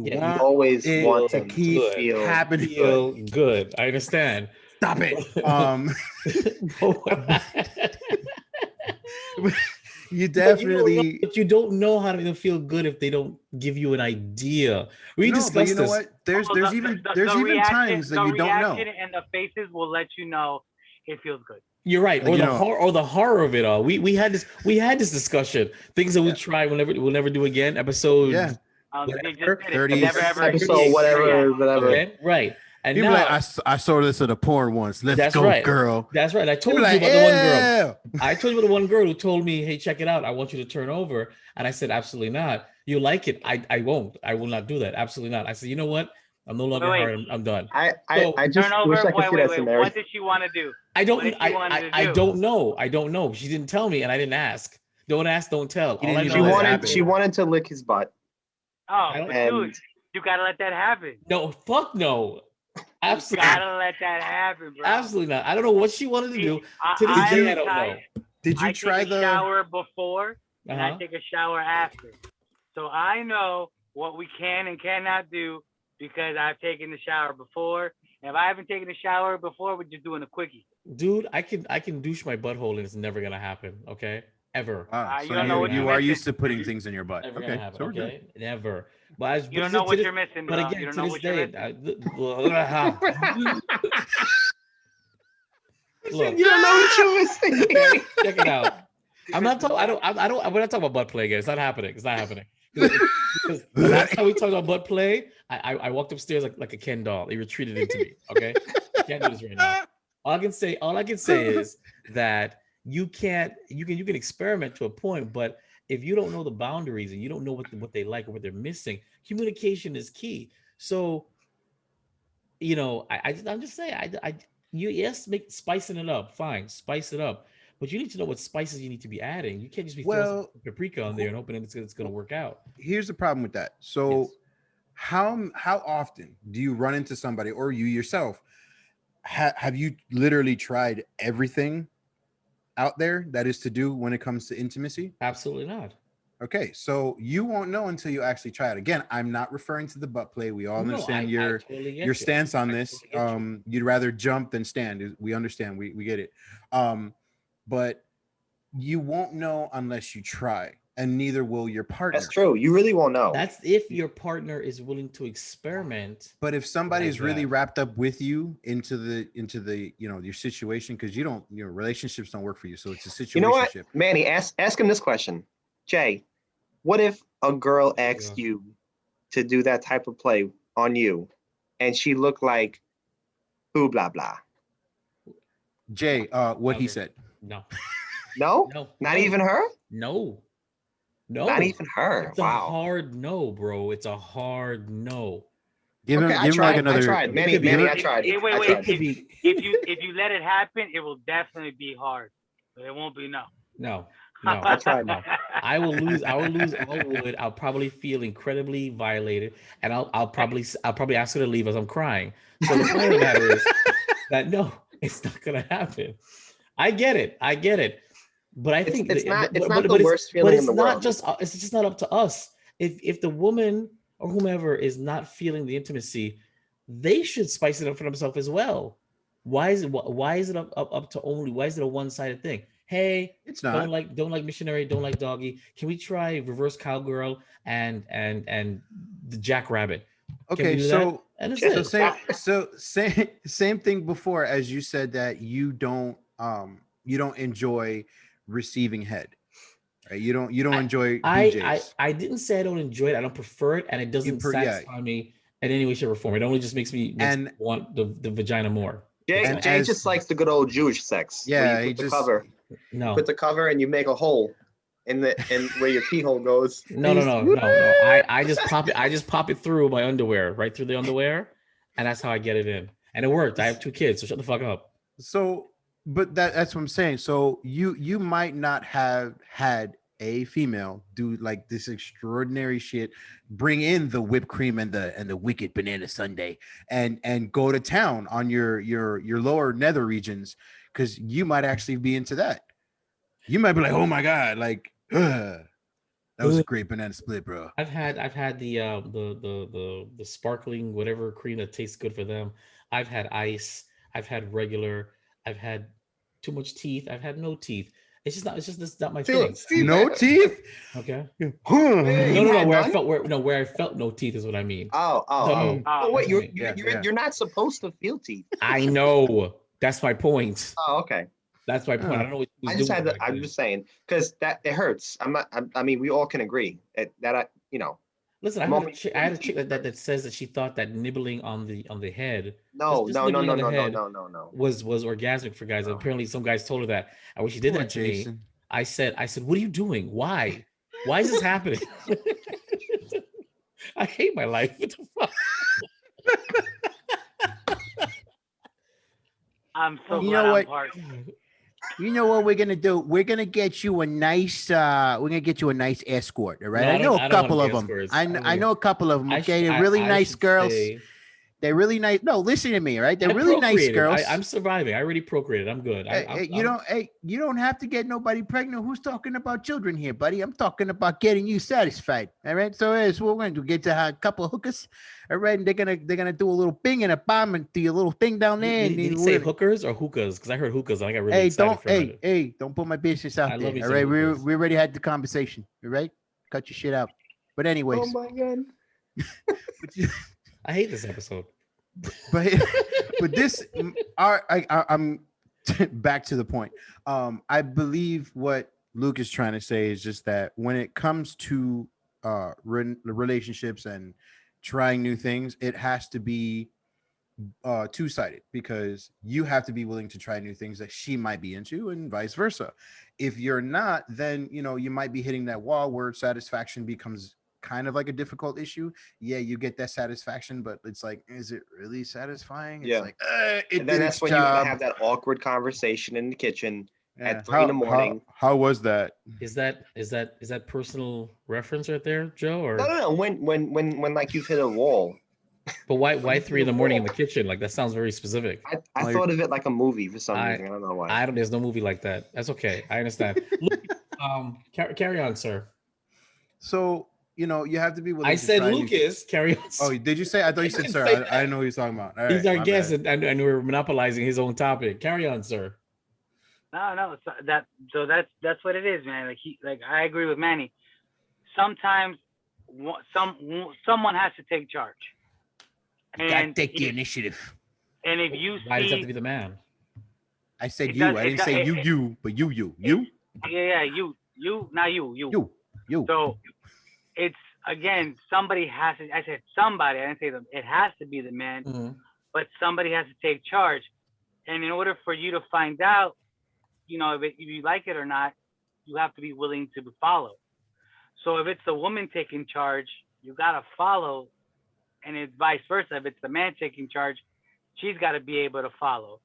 Yeah, You want always it want to them keep to feel happening. Feel good. I understand. Stop it. You definitely. But you don't know how to even feel good if they don't give you an idea. We No, discussed but you know this. what? There's Oh, even reaction, times that you don't know. The reaction and the faces will let you know it feels good. You're right, Like, or the horror of it all. We had this discussion. Things that we try we'll never do again. Episode Yeah. They just did it. 30 Never ever episode, whatever. Okay, right. And People now, like I saw this at a porn once. Let's that's go, right. girl. That's right. I told you Like, about the one girl. I told you about the one girl who told me, "Hey, check it out. I want you to turn over." And I said, "Absolutely not. You like it? I won't. I will not do that. Absolutely not." I said, "You know what? I'm no longer hard. I'm done." I just turn over. wish I could see that scenario. What did she want to do? I don't know. I don't know. She didn't tell me, and I didn't ask. Don't ask, don't tell. All I know she wanted to lick his butt. Oh, dude, you gotta let that happen. No, fuck no. Absolutely. You gotta let that happen, bro. Absolutely not. I don't know what she wanted to do. To this day, I don't know. Did you try the shower before and I take a shower after? So I know what we can and cannot do because I've taken the shower before. And if I haven't taken a shower before, we're just doing a quickie. Dude, I can douche my butthole and it's never gonna happen. Okay, ever. So you are used to putting things in your butt. Never Okay, gonna happen, so we're okay, good. Never. But you don't know what you're missing, bro. But again, you don't to know this what you're day, Look, you don't know what you're missing. Check it out. I'm not talking. We're not talking about butt play again. It's not happening. It's not happening. Because the last time we talked about butt play, I walked upstairs like a Ken doll. He retreated into me. Okay, I can't do this right now. All I can say is that you can experiment to a point, but if you don't know the boundaries and you don't know what they like or what they're missing, communication is key. So, I'm just saying, spicing it up, fine, spice it up, but you need to know what spices you need to be adding. You can't just be throwing paprika on there and hoping it's going to work out. Here's the problem with that. So, how often do you run into somebody or you yourself? Have you literally tried everything out there that is to do when it comes to intimacy? Absolutely not. Okay, so you won't know until you actually try it. Again, I'm not referring to the butt play. We all understand your stance on this. You'd rather jump than stand. We understand. We get it. But you won't know unless you try, and neither will your partner. That's true. You really won't know. That's if your partner is willing to experiment. But if somebody's really wrapped up with you into the your situation, because relationships don't work for you, so it's a situation. You know what, Manny? Ask him this question, Jay. What if a girl asked you to do that type of play on you, and she looked like boo blah blah? Jay, what he said? No. No? Not even her? No. Not even her. It's a hard no, bro. It's a hard no. Give him like another. I tried. Manny, I tried. Wait. If you let it happen, it will definitely be hard, but it won't be no. No. I tried. No. I will lose all wood. I'll probably feel incredibly violated, and I'll probably ask her to leave as I'm crying. So the point of the matter is that no, it's not gonna happen. I get it. But I think it's not the worst feeling in the world. It's just not up to us. If the woman or whomever is not feeling the intimacy, they should spice it up for themselves as well. Why is it up to only? Why is it a one-sided thing? Hey, it's not. Don't like missionary, don't like doggy. Can we try reverse cowgirl and the jackrabbit? Okay, same thing before, as you said that you don't enjoy receiving head, right? You don't enjoy BJs. I didn't say I don't enjoy it. I don't prefer it, and it doesn't satisfy me in any way, shape, or form. It only just makes me want the vagina more. Jay just likes the good old Jewish sex. Yeah, he just cover. No, put the cover and you make a hole in where your pee hole goes. No. I just pop it through my underwear, right through the underwear, and that's how I get it in. And it worked. I have 2 kids, so shut the fuck up. So, but that's what I'm saying. So you might not have had a female do like this extraordinary shit, bring in the whipped cream and the wicked banana sundae and go to town on your lower nether regions, because you might actually be into that. You might be like, oh my God, like that was a great banana split, bro. I've had the sparkling whatever cream that tastes good for them. I've had ice. I've had regular. I've had too much teeth. I've had no teeth. It's just not. It's just that's not my thing. No teeth. Okay. You No. had Where I none? felt where I felt no teeth is what I mean. Oh, So oh, wait, that's what I mean. you're not supposed to feel teeth. I know. That's my point. Oh, okay. That's my point. I don't know what he was I just doing had to. back I'm then. just saying because that it hurts. I mean, we all can agree that Listen, the moment you I had a feel chick teeth that hurts. says that she thought that nibbling on the head, No, just no, no, nibbling no, on the no, no, head no, no, no. was orgasmic for guys. No. Apparently, some guys told her that. And when she did Poor that to me, Jason. I said, "What are you doing? Why? Why is this happening?" I hate my life. What the fuck? I'm so You glad know I'm what? part. You know what we're gonna do? We're gonna get you a nice escort, all right? No, I know I a don't want couple to of be them. escorts. I know a couple of them, I okay? should, They're really nice should girls. say They're really nice. No, listen to me, right? They're I really nice procreated. girls. I'm surviving. I already procreated. I'm good. You don't have to get nobody pregnant. Who's talking about children here, buddy? I'm talking about getting you satisfied. All right. So here's what we're going to do. Get to a couple of hookers. All right. And they're gonna do a little bing and a bomb and do a little thing down there. Did And he say hookers or hookahs? Because I heard hookahs and I got really excited for a minute. Don't put my business out I there. love me All some right. hookahs. We already had the conversation. All right. Cut your shit out. But anyways. Oh my god. I hate this episode. but this I'm back to the point. I believe what Luke is trying to say is just that when it comes to relationships and trying new things, it has to be two-sided, because you have to be willing to try new things that she might be into and vice versa. If you're not, then you might be hitting that wall where satisfaction becomes kind of like a difficult issue. Yeah, you get that satisfaction, but it's like, is it really satisfying? Yeah. It's like it And then did that's its when you job. have that awkward conversation in the kitchen Yeah. at 3 in the morning. How was that? Is that personal reference right there, Joe? Or No. When like you've hit a wall. but why 3 in the morning in the kitchen? Like that sounds very specific. I thought of it like a movie for some reason. I don't know why. There's no movie like that. That's okay. I understand. Luke, carry on, sir. So you have to be willing. I to said try Lucas, carry on. Oh, did you say? I thought you said sir. I didn't know what you're talking about. All He's right, our guest, and we're monopolizing his own topic. Carry on, sir. No. So that's what it is, man. Like I agree with Manny. Sometimes someone has to take charge. You gotta take the initiative. And if you Why does it have to see, be the man? I said you. I didn't say you, but you. yeah, you, not you. So it's, again, somebody has to. I said somebody. I didn't say them. It has to be the man, Mhm. but somebody has to take charge. And in order for you to find out, if you like it or not, you have to be willing to follow. So if it's the woman taking charge, you gotta follow, and it's vice versa. If it's the man taking charge, she's got to be able to follow.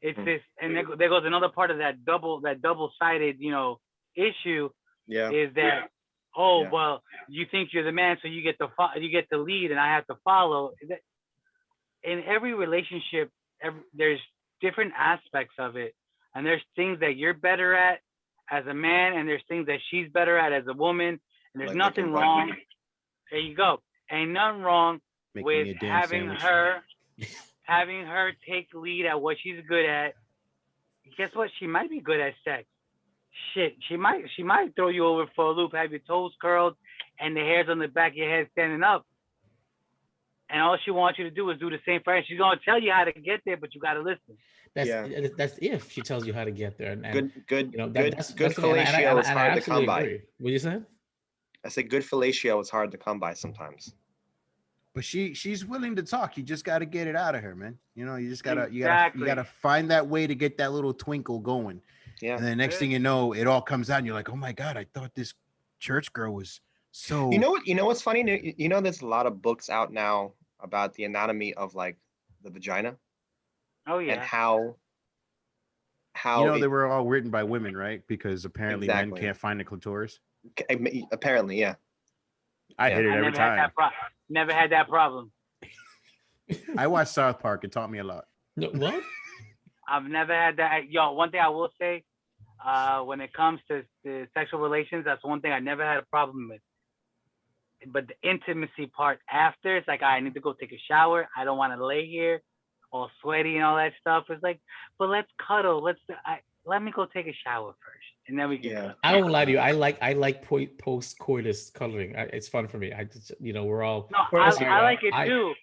It's this, and there goes another part of that double-sided, issue. Yeah. Is that, well, you think you're the man, so you get the lead, and I have to follow. In every relationship, there's different aspects of it, and there's things that you're better at as a man, and there's things that she's better at as a woman, and there's nothing wrong. There you go. Ain't nothing wrong with having her take lead at what she's good at. Guess what? She might be good at sex. Shit, she might throw you over for a loop, have your toes curled and the hairs on the back of your head standing up. And all she wants you to do is do the same for her. She's gonna tell you how to get there, but you gotta listen. That's if she tells you how to get there. And good that's fellatio is hard to come by. What you said? I said good fellatio is hard to come by sometimes. But she's willing to talk. You just got to get it out of her, man. You just gotta find that way to get that little twinkle going. Yeah. And then next thing you know, it all comes out, and you're like, oh my god, I thought this church girl was so. You know what's funny? There's a lot of books out now about the anatomy of like the vagina. Oh yeah. And how they were all written by women, right? Because apparently men can't find the clitoris. Apparently, yeah. I hit it every time. Never had that problem. I watched South Park. It taught me a lot. No, what? I've never had that. Yo, one thing I will say, when it comes to sexual relations, that's one thing I never had a problem with. But the intimacy part after, it's like, I need to go take a shower. I don't want to lay here all sweaty and all that stuff. It's like, but let's cuddle. Let me go take a shower first, and then we can. Yeah. Cuddle. I don't lie to you. I like post coitus coloring. It's fun for me. I just, we're all. No, I like it too.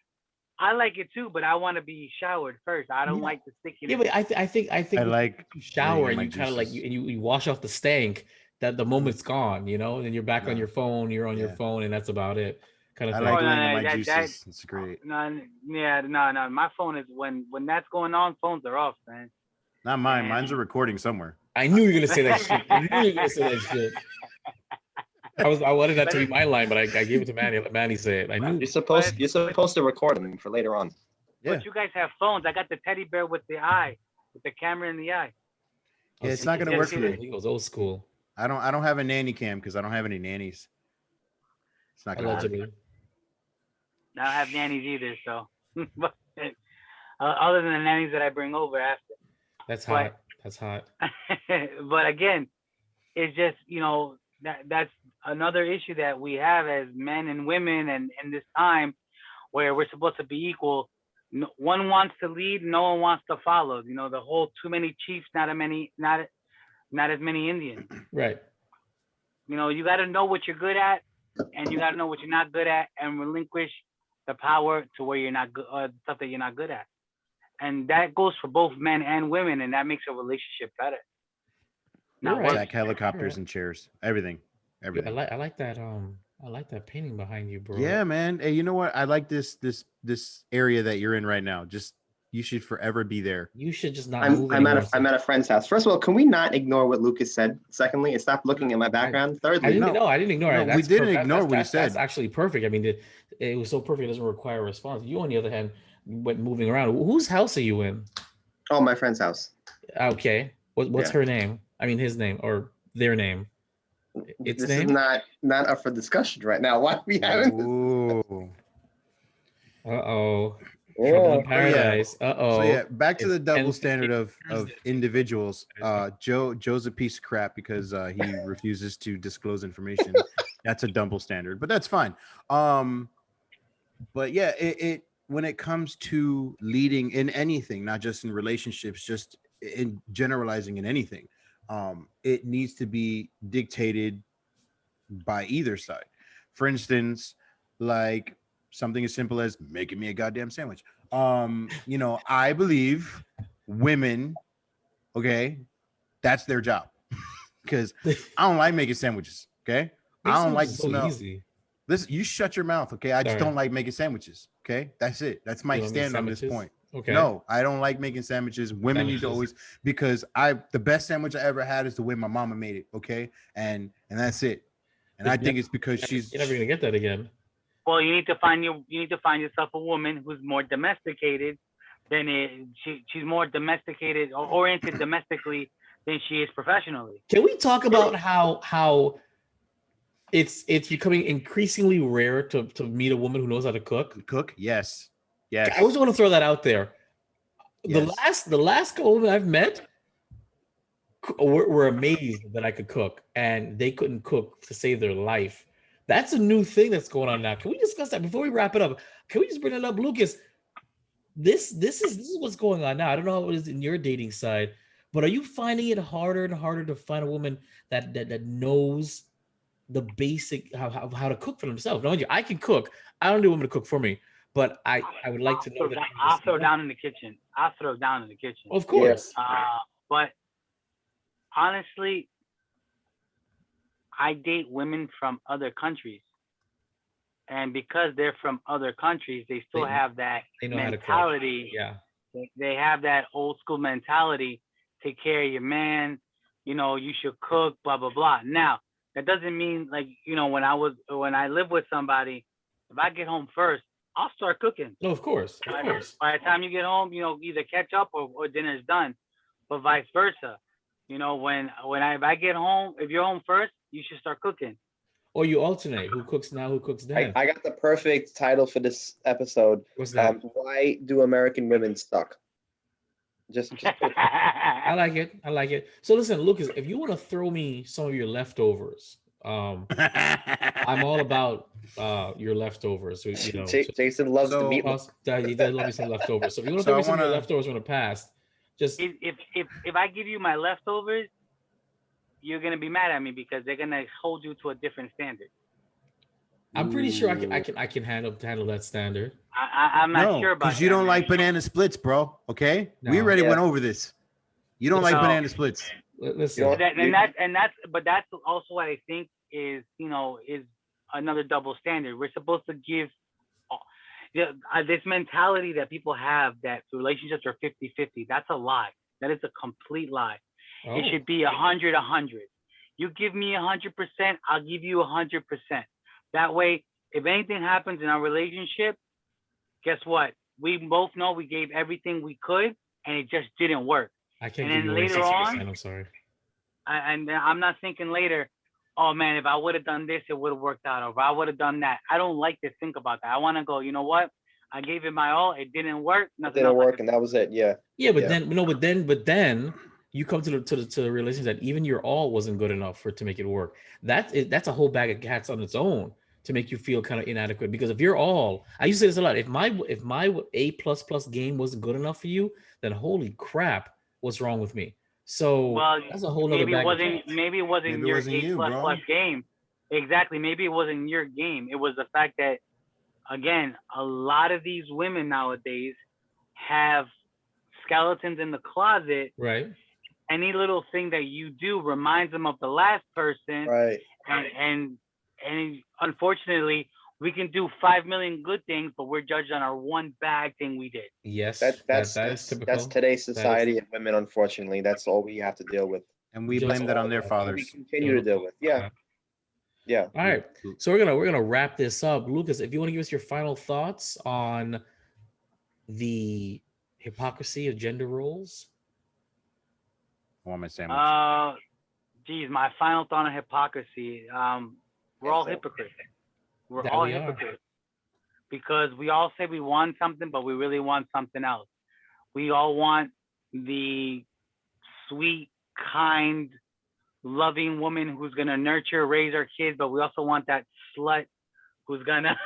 I like it too, but I want to be showered first. I don't like the stickiness. Yeah, but I think I like you shower and my you kind of like juices. you wash off the stank. That the moment's gone, and you're back on your phone. You're on your phone, and that's about it. Kind of I thing. like laying in my juices. It's great. No. My phone is when that's going on. Phones are off, man. Not mine. Mine's a recording somewhere. I knew you were gonna say that shit. I knew you were gonna say that shit. I wanted that to be my line, but I gave it to Manny. Let Manny say it. I knew. You're supposed to record them for later on. Yeah. But you guys have phones. I got the teddy bear with the eye, with the camera in the eye. Yeah, it's not gonna work for me. He goes old school. I don't have a nanny cam because I don't have any nannies. It's not gonna work. Allegedly. I don't have nannies either, so. But, other than the nannies that I bring over after. That's hot. That's hot. But again, it's just, that's another issue that we have as men and women, and in this time where we're supposed to be equal. One wants to lead, no one wants to follow. The whole too many chiefs, not as many Indians. Right. You got to know what you're good at, and you got to know what you're not good at, and relinquish the power to where you're not good, stuff that you're not good at. And that goes for both men and women, and that makes a relationship better. Like helicopters and chairs, everything. I like that. I like that painting behind you, bro. Yeah, man. Hey, you know what? I like this area that you're in right now. Just you should forever be there. You should just not. I'm at a friend's house. First of all, can we not ignore what Lucas said? Secondly, and stop looking at my background. Thirdly, I didn't ignore it. We didn't ignore what you said. That's actually perfect. I mean, it was so perfect. It doesn't require a response. You, on the other hand, went moving around. Whose house are you in? Oh, my friend's house. Okay. What's her name? I mean, his name or their name. Its this name? is not up for discussion right now. Why we haven't? Ooh. Trouble in paradise. So yeah, back to the double standard of individuals. Joe's a piece of crap because he refuses to disclose information. That's a double standard, but that's fine. But yeah, it when it comes to leading in anything, not just in relationships, just in generalizing in anything, it needs to be dictated by either side. For instance, like something as simple as making me a goddamn sandwich. I believe women, okay, that's their job. Because I don't like making sandwiches, okay? I don't like the smell. Easy. Listen, you shut your mouth, okay? I just don't like making sandwiches, okay? That's it. That's my stand on this point. Okay. No, I don't like making sandwiches. Women need to always, because the best sandwich I ever had is the way my mama made it, okay? And that's it. And I think it's because you're never gonna get that again. Well, you need to find yourself a woman who's more domesticated than she's more domesticated or oriented domestically than she is professionally. Can we talk about how it's becoming increasingly rare to meet a woman who knows how to cook? Cook? Yes. Yes. I just want to throw that out there. Yes. The last couple women I've met were amazed that I could cook, and they couldn't cook to save their life. That's a new thing that's going on now. Can we discuss that before we wrap it up? Can we just bring it up, Lucas? This is what's going on now. I don't know how it is in your dating side, but are you finding it harder and harder to find a woman that knows the basic how to cook for themselves? Now, I can cook. I don't need a woman to cook for me, but I would like to know that. I'll throw down in the kitchen. Of course. But honestly, I date women from other countries, and because they're from other countries, they still have that mentality. Yeah, they have that old school mentality. Take care of your man. You should cook. Blah blah blah. Now that doesn't mean when I live with somebody, if I get home first, I'll start cooking. No, of course. By the time you get home, either catch up or dinner's done, but vice versa. If I get home, if you're home first, you should start cooking. Or you alternate. Who cooks now? Who cooks then? I got the perfect title for this episode. What's that? Why do American women suck? Just I like it. So listen, Lucas, if you want to throw me some of your leftovers, I'm all about your leftovers. So, you know, Jason loves the so meat. he does love me some leftovers. So if you want to So throw I me some of your wanna- leftovers from the past, just If I give you my leftovers, you're gonna be mad at me because they're gonna hold you to a different standard. I'm pretty sure I can handle that standard. I'm not sure about because you that, don't man. like banana splits, bro. Okay, we No. already Yeah. went over this. You don't like No. banana splits. Listen, You know, But that's also what I think is another double standard. We're supposed to give this mentality that people have that relationships are 50-50. That's a lie. That is a complete lie. It should be 100-100. You give me 100%, I'll give you 100%. That way, if anything happens in our relationship, guess what? We both know we gave everything we could, and it just didn't work. I can't And give then you later 60%. on- I'm sorry. And I'm not thinking later, oh man, if I would have done this, it would have worked out. Or if I would have done that. I don't like to think about that. I want to go, you know what? I gave it my all. It didn't work. it didn't work, and that was it. Yeah. Yeah, but Yeah. then you come to the realization that even your all wasn't good enough for it to make it work. That's a whole bag of cats on its own to make you feel kind of inadequate. Because if you're all, I used to say this a lot. If my A++ game wasn't good enough for you, then holy crap, what's wrong with me? So that's a whole other maybe bag. Maybe it wasn't your A++ game. Exactly. Maybe it wasn't your game. It was the fact that, again, a lot of these women nowadays have skeletons in the closet. Right. Any little thing that you do reminds them of the last person. Right. And unfortunately, we can do 5 million good things, but we're judged on our one bad thing we did. Yes, That's typical. That's today's society and women. Unfortunately, that's all we have to deal with. And we blame that on their We fathers. continue to deal with. Yeah. Yeah. All right. So we're gonna wrap this up. Lucas, if you want to give us your final thoughts on the hypocrisy of gender roles. I want my sandwich. My final thought on hypocrisy. We're all hypocrites. We're all hypocrites. Because we all say we want something, but we really want something else. We all want the sweet, kind, loving woman who's gonna nurture, raise our kids, but we also want that slut who's gonna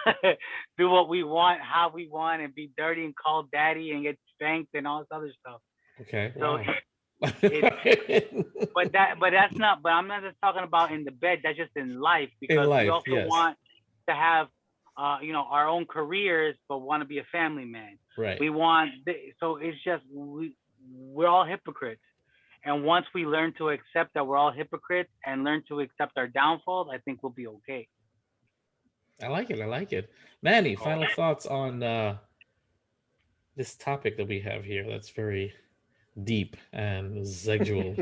do what we want, how we want, and be dirty and call daddy and get spanked and all this other stuff. Okay. So, Wow. but that's not. But I'm not just talking about in the bed. That's just in life, because we also want to have, our own careers, but want to be a family man. Right. We want. So it's just we're all hypocrites. And once we learn to accept that we're all hypocrites and learn to accept our downfalls, I think we'll be okay. I like it. Manny, final thoughts on this topic that we have here that's very deep and sexual.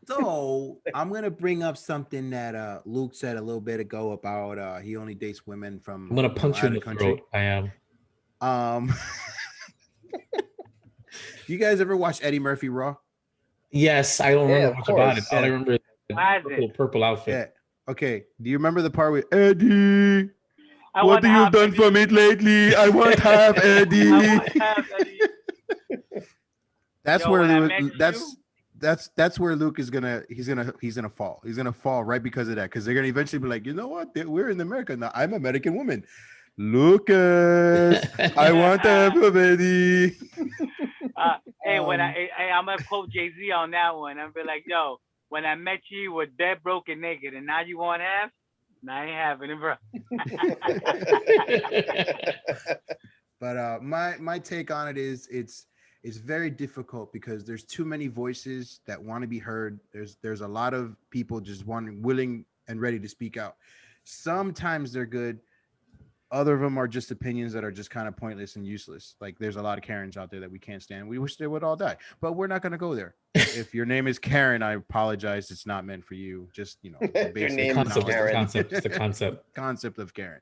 So I'm gonna bring up something that Luke said a little bit ago about he only dates women from. I'm gonna punch you in the throat. I am. You guys ever watch Eddie Murphy Raw? Yes, I don't remember much about it. All I remember is the purple outfit. Yeah. Okay. Do you remember the part with Eddie? What have you done for me lately? I want half Eddie. That's where that's where Luke is gonna fall. He's gonna fall right because of that. Because they're gonna eventually be like, you know what? We're in America now. I'm an American woman. Lucas, I want half of Eddie. Hey, I'm gonna quote Jay-Z on that one. I'm be like, yo, when I met you, you were dead broke and naked, and now you want half? Nah, I ain't having it, bro. But my take on it is it's very difficult because there's too many voices that want to be heard. There's a lot of people just willing and ready to speak out. Sometimes they're good. Other of them are just opinions that are just kind of pointless and useless. Like there's a lot of Karens out there that we can't stand. We wish they would all die, but we're not going to go there. If your name is Karen, I apologize. It's not meant for you. Just, basic concept of Karen.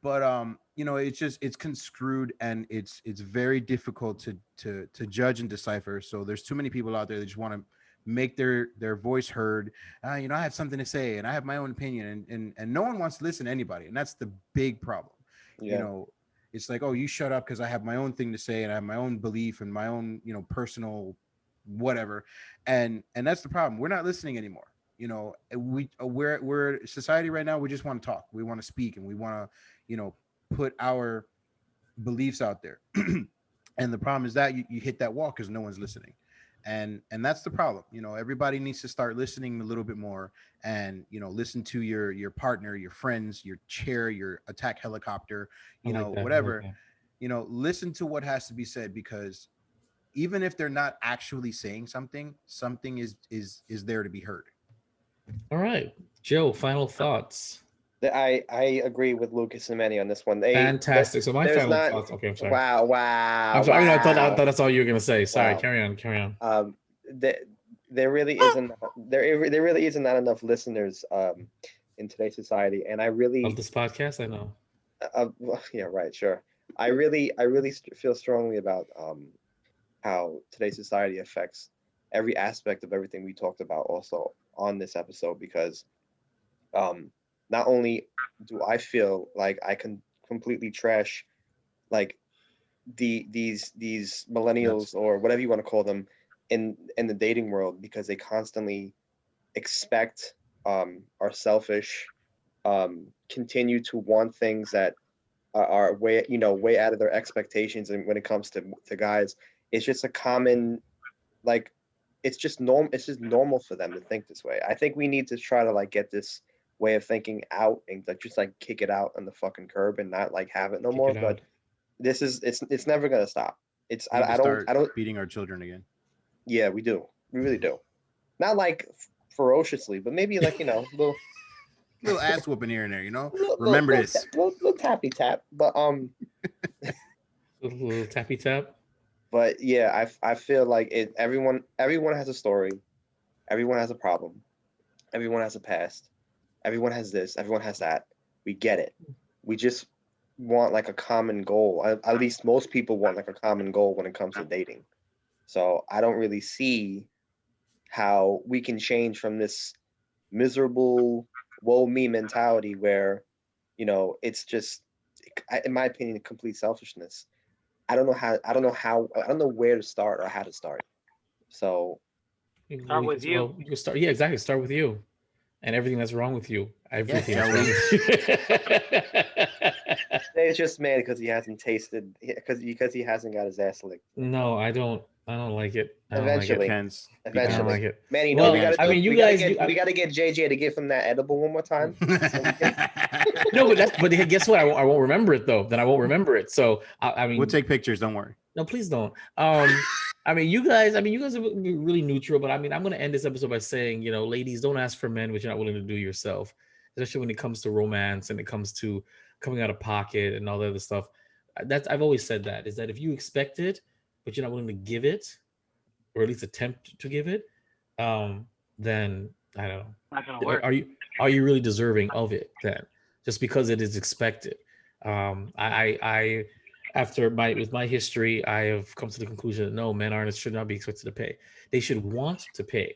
But it's construed and it's very difficult to judge and decipher. So there's too many people out there that just want to make their voice heard. I have something to say and I have my own opinion, and no one wants to listen to anybody, and that's the big problem. Yeah. It's like, oh, you shut up because I have my own thing to say and I have my own belief and my own personal whatever, and that's the problem. We're not listening anymore. You know, we're society right now. We just want to talk. We want to speak, and we want to, you know, put our beliefs out there. And the problem is that you hit that wall because no one's listening. And that's the problem. You know, everybody needs to start listening a little bit more, and, you know, listen to your partner, your friends, your chair, your attack helicopter, you know, whatever. You know, listen to what has to be said, because even if they're not actually saying something is there to be heard. All right, Joe, final thoughts. I agree with Lucas and Manny on this one. Fantastic. So my there's final not- thoughts. Okay, I'm sorry. Wow. I'm sorry. Wow. I thought that's all you were gonna say. Sorry. Wow. Carry on. There really isn't there really isn't not enough listeners in today's society, and I really Of this podcast, I know. well, yeah, right, sure. I really feel strongly about how today's society affects every aspect of everything we talked about also on this episode, because not only do I feel like I can completely trash like these millennials or whatever you want to call them in the dating world, because they constantly expect are selfish, continue to want things that are way out of their expectations. And when it comes to guys, it's just a common, like, it's just normal for them to think this way. I think we need to try to like get this way of thinking out and like just like kick it out on the fucking curb and not like have it no more. But this is it's never gonna stop. It's I don't beating our children again. Yeah, we do. We really do. Not like ferociously, but maybe like, you know, little ass whooping here and there, you know. Remember this. Little tappy tap, but little tappy tap. But yeah, I feel like everyone has a story, everyone has a problem, everyone has a past, everyone has this, everyone has that. We get it. We just want like a common goal. At least most people want like a common goal when it comes to dating. So I don't really see how we can change from this miserable woe me mentality where, you know, it's just, in my opinion, complete selfishness. I don't know where to start or how to start. So start with you. Well, you can start. Yeah, exactly. Start with you, and everything that's wrong with you. Everything that's wrong with you. It's just mad because he hasn't tasted, because he hasn't got his ass licked. No, I don't like it. Eventually. I don't like it. Manny, Well, we gotta. I mean, we gotta get JJ to give him that edible one more time. No, but guess what? I won't remember it though. Then I won't remember it. So I mean, we'll take pictures. Don't worry. No, please don't. I mean, you guys are really neutral, but I mean, I'm going to end this episode by saying, you know, ladies, don't ask for men which you're not willing to do yourself, especially when it comes to romance and it comes to coming out of pocket and all the other stuff. I've always said that, is that if you expect it, but you're not willing to give it, or at least attempt to give it, then I don't know. Not gonna work. Are you really deserving of it then? Just because it is expected. I after my history, I have come to the conclusion that no, men should not be expected to pay. They should want to pay.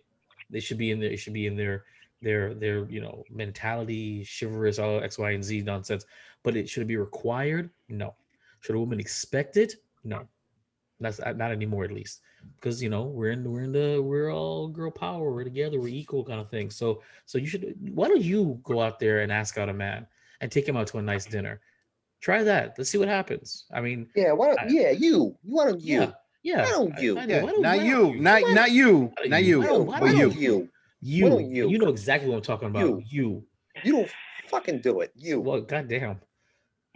They should be in there. It should be in their you know, mentality, chivalrous, all X, Y, and Z nonsense. But it should it be required? No. Should a woman expect it? No. That's not anymore, at least, because, you know, we're all girl power. We're together. We're equal, kind of thing. So you should. Why don't you go out there and ask out a man and take him out to a nice dinner? Try that. Let's see what happens. I mean, yeah. Why don't you? Why don't you? Yeah. Why don't you? Not you. Not you. You know exactly what I'm talking about. You don't fucking do it. Well, goddamn.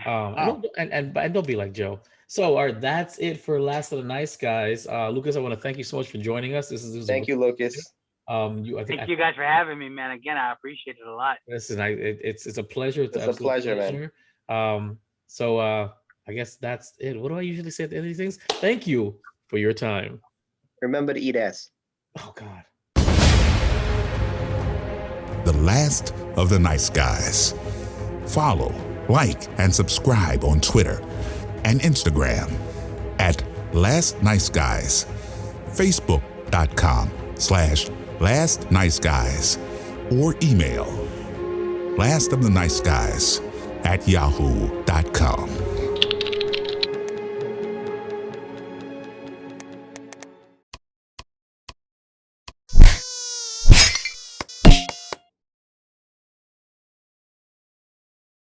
And don't be like Joe. So, all right, that's it for Last of the Nice Guys. Lucas, I want to thank you so much for joining us. Thank you, Lucas. Thank you guys for having me, man. Again, I appreciate it a lot. Listen, it's a pleasure. It's a pleasure, man. So I guess that's it. What do I usually say at the end of these things? Thank you for your time. Remember to eat ass. Oh, God. The Last of the Nice Guys. Follow, like, and subscribe on Twitter and Instagram at Last Nice Guys, Facebook.com/Last Nice Guys, or email lastoftheniceguys@yahoo.com.